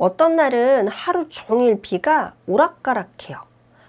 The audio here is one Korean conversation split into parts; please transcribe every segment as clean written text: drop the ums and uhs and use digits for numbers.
어떤 날은 하루 종일 비가 오락가락해요.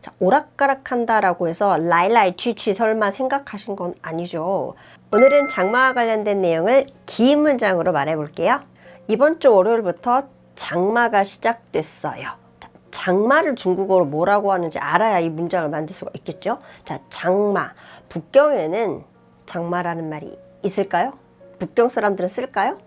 자, 오락가락한다라고 해서 라이라이 취취 설마 생각하신 건 아니죠. 오늘은 장마와 관련된 내용을 긴 문장으로 말해볼게요. 이번 주 월요일부터 장마가 시작됐어요. 자, 장마를 중국어로 뭐라고 하는지 알아야 이 문장을 만들 수가 있겠죠. 자, 장마. 북경에는 장마라는 말이 있을까요? 북경 사람들은 쓸까요?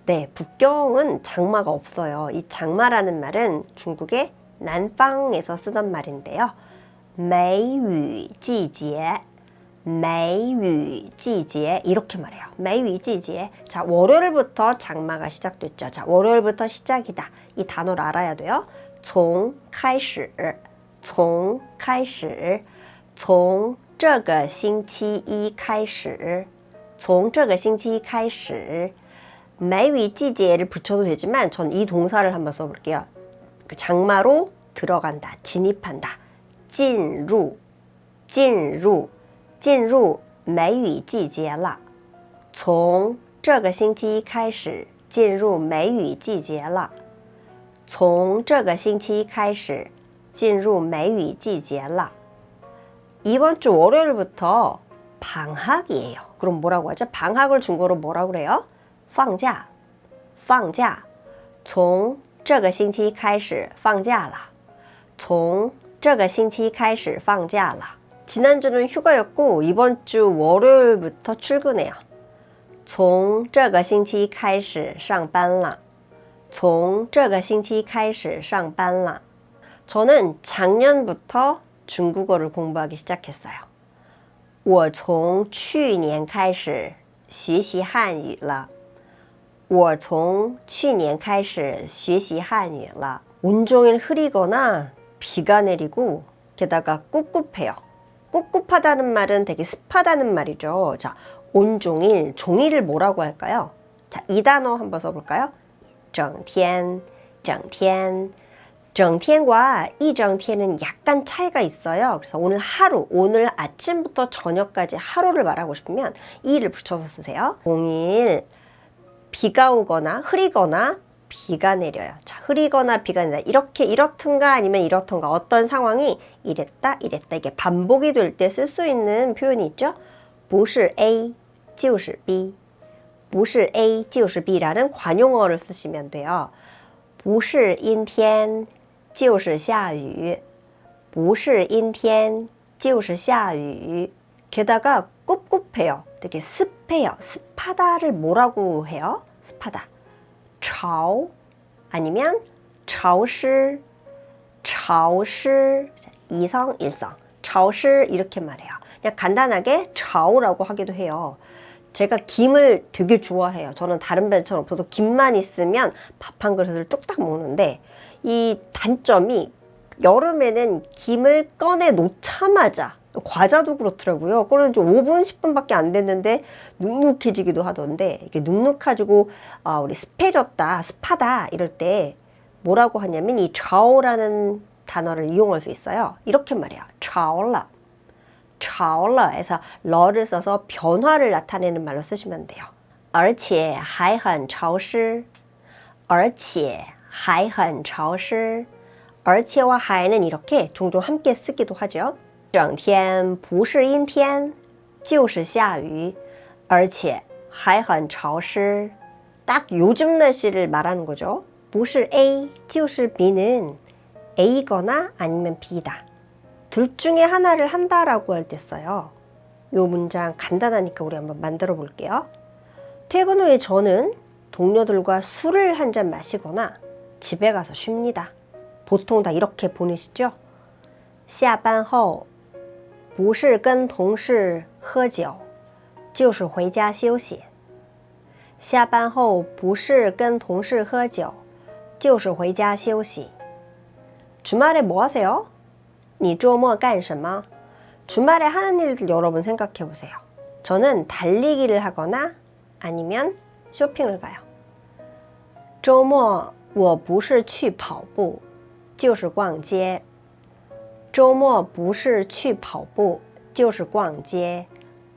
네, 북경은 장마가 없어요. 이 장마라는 말은 중국의 난방에서 쓰던 말인데요. 梅雨季节, 梅雨季节 이렇게 말해요. 梅雨季节. 자, 월요일부터 장마가 시작됐죠. 자, 월요일부터 시작이다. 이 단어를 알아야 돼요. 从开始, 从开始, 从这个星期一开始, 从这个星期一开始. 梅雨季节를 붙여도 되지만 전 이 동사를 한번 써볼게요. 장마로 들어간다, 진입한다. 进入, 进入, 进入梅雨季节了. 从这个星期一开始进入梅雨季节了. 从这个星期一开始进入梅雨季节了. 이번 주 월요일부터 방학이에요. 그럼 뭐라고 하죠? 방학을 중국어로 뭐라고 그래요? 放假, 放假. 从这个星期开始放假了. 从这个星期开始放假了. 지난주는 휴가였고 이번 주 월요일부터 출근해요. 从这个星期开始上班了. 从这个星期开始上班了. 저는 작년부터 중국어를 공부하기 시작했어요. 我从去年开始学习汉语了. 我从去年开始学习汉语了. 온종일 흐리거나 비가 내리고 게다가 꿉꿉해요. 꿉꿉하다는 말은 되게 습하다는 말이죠. 자, 온종일, 종일을 뭐라고 할까요? 자, 이 단어 한번 써볼까요? 整天, 整天. 整天과 一整天은 약간 차이가 있어요. 그래서 오늘 하루, 오늘 아침부터 저녁까지 하루를 말하고 싶으면 이를 붙여서 쓰세요. 종일 비가 오거나 흐리거나 비가 내려요. 자, 흐리거나 비가 내린다. 이렇게 이렇든가 아니면 이렇든가 어떤 상황이 이랬다 이랬다 이게 반복이 될 때 쓸 수 있는 표현이 있죠. 不是 A 就是 B, 不是 A 就是 B라는 관용어를 쓰시면 돼요. 不是阴天就是下雨, 不是阴天就是下雨. 게다가 꿉꿉해요. 되게 습해요. 습하다를 뭐라고 해요? 습하다. 潮 아니면 潮湿, 潮湿, 이성, 일성. 潮湿 이렇게 말해요. 그냥 간단하게 潮라고 하기도 해요. 제가 김을 되게 좋아해요. 저는 다른 배처럼 없어도 김만 있으면 밥 한 그릇을 뚝딱 먹는데 이 단점이 여름에는 김을 꺼내 놓자마자 과자도 그렇더라고요. 꺼낸 지 5분, 10분밖에 안 됐는데 눅눅해지기도 하던데 이게 눅눅해지고 우리 습해졌다, 습하다 이럴 때 뭐라고 하냐면 이 潮라는 단어를 이용할 수 있어요. 이렇게 말해요. 潮了. 潮了에서 러를 써서 변화를 나타내는 말로 쓰시면 돼요. 而且还很潮湿. 而且还很潮湿. 而且와 还는 이렇게 종종 함께 쓰기도 하죠. 整天不是阴天就是下雨而且还很潮湿. 딱 요즘 날씨를 말하는 거죠. 不是 A 就是 B는 A거나 아니면 B다. 둘 중에 하나를 한다라고 할 때 써요. 요 문장 간단하니까 우리 한번 만들어 볼게요. 퇴근 후에 저는 동료들과 술을 한 잔 마시거나 집에 가서 쉽니다. 보통 다 이렇게 보내시죠? 下班后不是跟同事喝酒就是回家休息下班后不是跟同事喝酒就是回家休息 주말에 뭐 하세요? 你周末干什么? 주말에 하는 일들 여러분 생각해 보세요. 저는 달리기를 하거나 아니면 쇼핑을 가요. 周末我不是去跑步就是逛街周末不是去跑步就是逛街.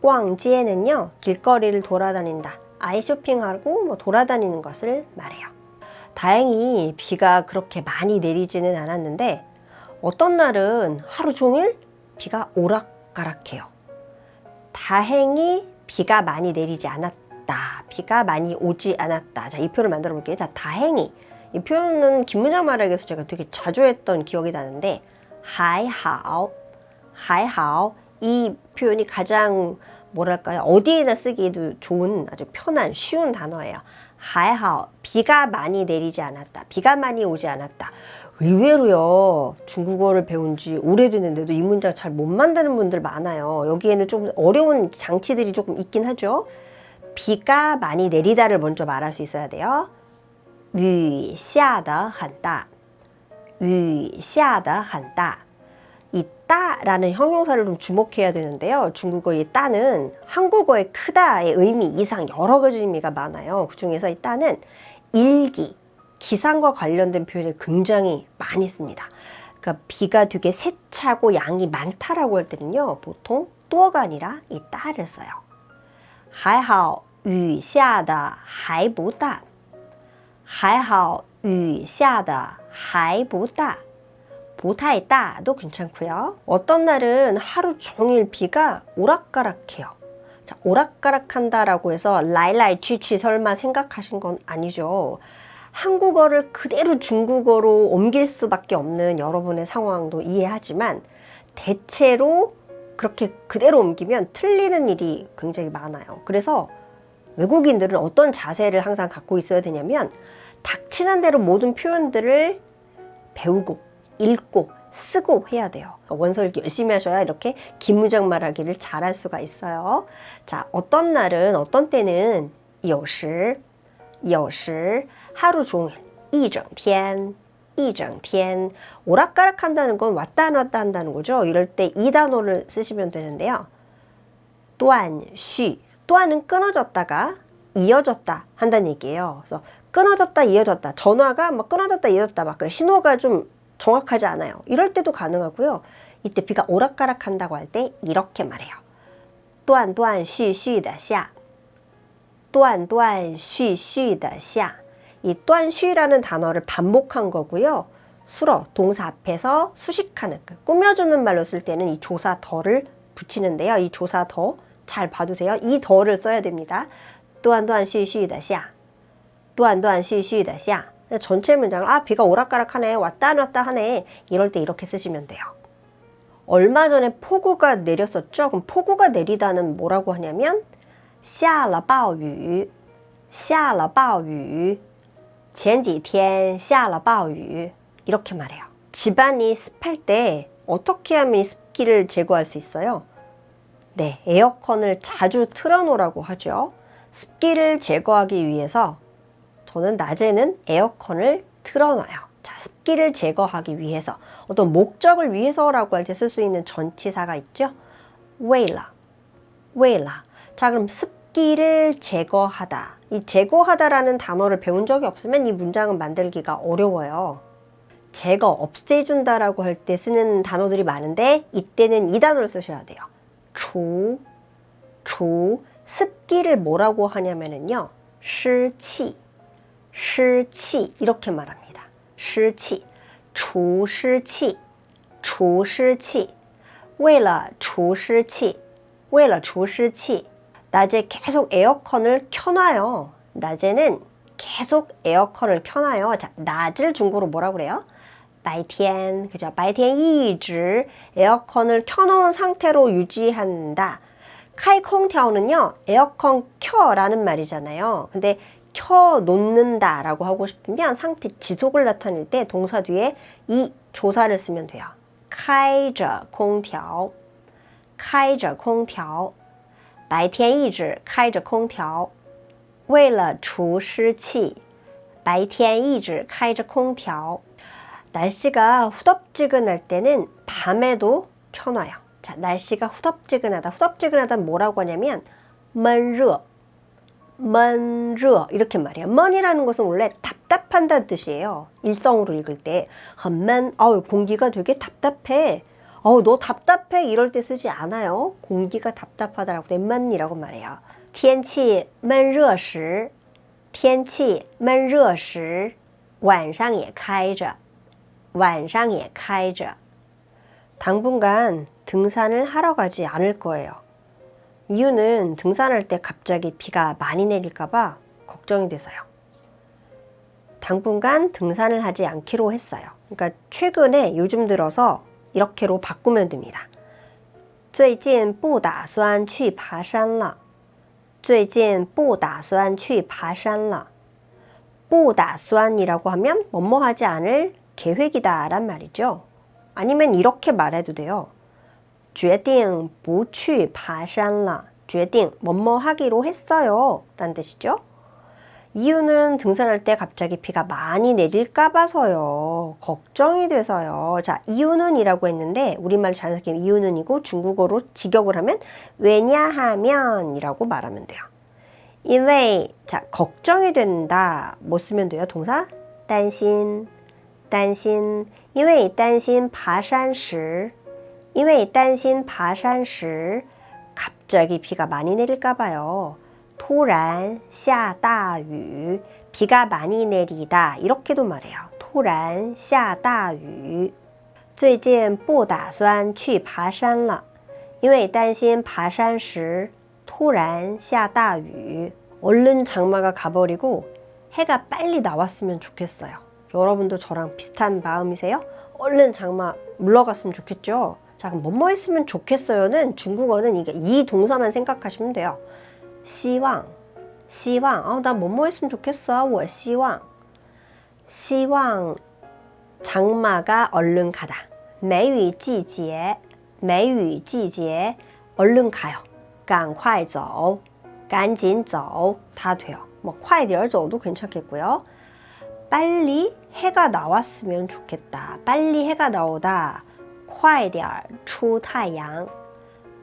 逛街는요 길거리를 돌아다닌다. 아이 쇼핑하고 뭐 돌아다니는 것을 말해요. 다행히 비가 그렇게 많이 내리지는 않았는데 어떤 날은 하루 종일 비가 오락가락해요. 다행히 비가 많이 내리지 않았다. 비가 많이 오지 않았다. 자, 이 표현을 만들어 볼게요. 자, 다행히. 이 표현은 김문장 말하기에서 제가 되게 자주 했던 기억이 나는데 还好, 还好. 이 표현이 가장 뭐랄까요? 어디에나 쓰기에도 좋은 아주 편한 쉬운 단어예요. 还好. 비가 많이 내리지 않았다. 비가 많이 오지 않았다. 의외로요. 중국어를 배운 지 오래됐는데도 이 문장 잘 못 만드는 분들 많아요. 여기에는 좀 어려운 장치들이 조금 있긴 하죠. 비가 많이 내리다를 먼저 말할 수 있어야 돼요. 雨下得很大. 雨下得很大. 이 따라는 형용사를 좀 주목해야 되는데요. 중국어의 따는 한국어의 크다의 의미 이상 여러 가지 의미가 많아요. 그 중에서 이 따는 일기, 기상과 관련된 표현을 굉장히 많이 씁니다. 그러니까 비가 되게 세차고 양이 많다라고 할 때는요. 보통 또가 아니라 이 따를 써요. 还好雨下得还不大. 还好雨下得还不大. 보타의 따도 괜찮고요. 어떤 날은 하루 종일 비가 오락가락해요. 자, 오락가락한다라고 해서 라이라이 취취 설마 생각하신 건 아니죠. 한국어를 그대로 중국어로 옮길 수밖에 없는 여러분의 상황도 이해하지만 대체로 그렇게 그대로 옮기면 틀리는 일이 굉장히 많아요. 그래서 외국인들은 어떤 자세를 항상 갖고 있어야 되냐면 닥치는 대로 모든 표현들을 배우고 읽고 쓰고 해야 돼요. 원서 읽기 열심히 하셔야 이렇게 긴 문장 말하기를 잘할 수가 있어요. 자, 어떤 날은 어떤 때는 有时 하루 종일 一整天 오락가락 한다는 건 왔다 안 왔다 한다는 거죠. 이럴 때 이 단어를 쓰시면 되는데요. 断续 또한은 끊어졌다가 이어졌다 한다는 얘기예요. 그래서 끊어졌다 이어졌다 전화가 막 끊어졌다 이어졌다 막 그래 신호가 좀 정확하지 않아요. 이럴 때도 가능하고요. 이때 비가 오락가락 한다고 할 때 이렇게 말해요. 断断续续的下 断断续续的下 이 断续라는 단어를 반복한 거고요. 수러, 동사 앞에서 수식하는, 꾸며주는 말로 쓸 때는 이 조사 더를 붙이는데요. 이 조사 더 잘 봐두세요. 이 더를 써야 됩니다. 断断续续的下 断断续续的下 전체 문장을 비가 오락가락하네 왔다 안 왔다 하네 이럴 때 이렇게 쓰시면 돼요. 얼마 전에 폭우가 내렸었죠. 그럼 폭우가 내리다는 뭐라고 하냐면 下了暴雨下了暴雨前几天下了暴雨 이렇게 말해요. 집안이 습할 때 어떻게 하면 이 습기를 제거할 수 있어요? 네, 에어컨을 자주 틀어놓으라고 하죠. 습기를 제거하기 위해서 저는 낮에는 에어컨을 틀어놔요. 자, 습기를 제거하기 위해서 어떤 목적을 위해서라고 할 때 쓸 수 있는 전치사가 있죠. 为了 자, 그럼 습기를 제거하다. 이 제거하다라는 단어를 배운 적이 없으면 이 문장은 만들기가 어려워요. 제거, 없애준다라고 할 때 쓰는 단어들이 많은데 이때는 이 단어를 쓰셔야 돼요. 除 습기를 뭐라고 하냐면요. 湿气 이렇게 말합니다. 湿气除湿气为了除湿气 낮에 계속 에어컨을 켜놔요. 낮에는 계속 에어컨을 켜놔요. 자, 낮을 중국어로 뭐라고 그래요? 白天 그죠? 白天一直 에어컨을 켜놓은 상태로 유지한다. 카이 콩调는요 에어컨 켜라는 말이잖아요. 근데 켜놓는다 라고 하고 싶으면 상태 지속을 나타낼 때 동사 뒤에 이 조사를 쓰면 돼요. 开着空调白天一直开着空调为了除湿气白天一直开着空调 날씨가 후덥지근할 때는 밤에도 켜놔요. 자, 날씨가 후덥지근하다. 후덥지근하다는 뭐라고 하냐면 闷热이렇게 말해요.闷이라는 것은 원래 답답한다는 뜻이에요. 일성으로 읽을 때 很闷, 공기가 되게 답답해. 너 답답해 이럴 때 쓰지 않아요. 공기가 답답하다라고 때 闷이라고 말해요. 天气闷热时晚上也开着晚上也开着 당분간 등산을 하러 가지 않을 거예요. 이유는 등산할 때 갑자기 비가 많이 내릴까봐 걱정이 돼서요. 당분간 등산을 하지 않기로 했어요. 그러니까 최근에 요즘 들어서 이렇게로 바꾸면 됩니다. 最近不打算去爬山了最近不打算去爬山了不打算이라고 하면 뭐뭐 하지 않을 계획이다 란 말이죠. 아니면 이렇게 말해도 돼요. 决定不去爬山了决定뭐뭐 하기로 했어요 란 뜻이죠. 이유는 등산할 때 갑자기 비가 많이 내릴까 봐서요. 걱정이 돼서요. 자, 이유는 이라고 했는데 우리말 자연스럽게 이유는이고 중국어로 직역을 하면 왜냐하면 이라고 말하면 돼요. 因为 자, 걱정이 된다. 뭐 쓰면 돼요? 동사 担心担心因为担心爬山时因为担心爬山时 갑자기 비가 많이 내릴까 봐요. 突然下大雨 비가 많이 내리다 이렇게도 말해요. 突然下大雨最近不打算去爬山了因为担心爬山时突然下大雨 얼른 장마가 가버리고 해가 빨리 나왔으면 좋겠어요. 여러분도 저랑 비슷한 마음이세요? 얼른 장마 물러갔으면 좋겠죠? 자, 그럼 뭐뭐 했으면 좋겠어요는 중국어는 이 동사만 생각하시면 돼요. 希望希望나 뭐뭐 했으면 좋겠어. 我希望希望 장마가 얼른 가다. 梅雨季节梅雨季节 얼른 가요. 赶快走赶紧走 다 돼요. 뭐 快点走도 괜찮겠고요. 빨리 해가 나왔으면 좋겠다. 빨리 해가 나오다. 快点出太阳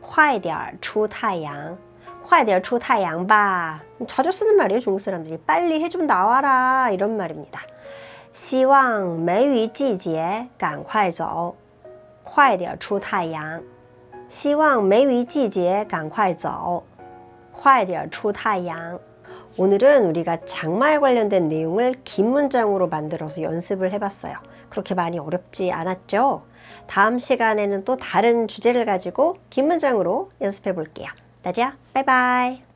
快点出太阳快点出太阳吧 자주 쓰는 말이에요. 중국 사람들이 빨리 해 좀 나와라 이런 말입니다. 希望梅雨季节赶快走快点出太阳希望梅雨季节赶快走快点出太阳 오늘은 우리가 장마에 관련된 내용을 긴 문장으로 만들어서 연습을 해봤어요. 그렇게 많이 어렵지 않았죠? 다음 시간에는 또 다른 주제를 가지고 긴 문장으로 연습해 볼게요. 다지야, 바이바이.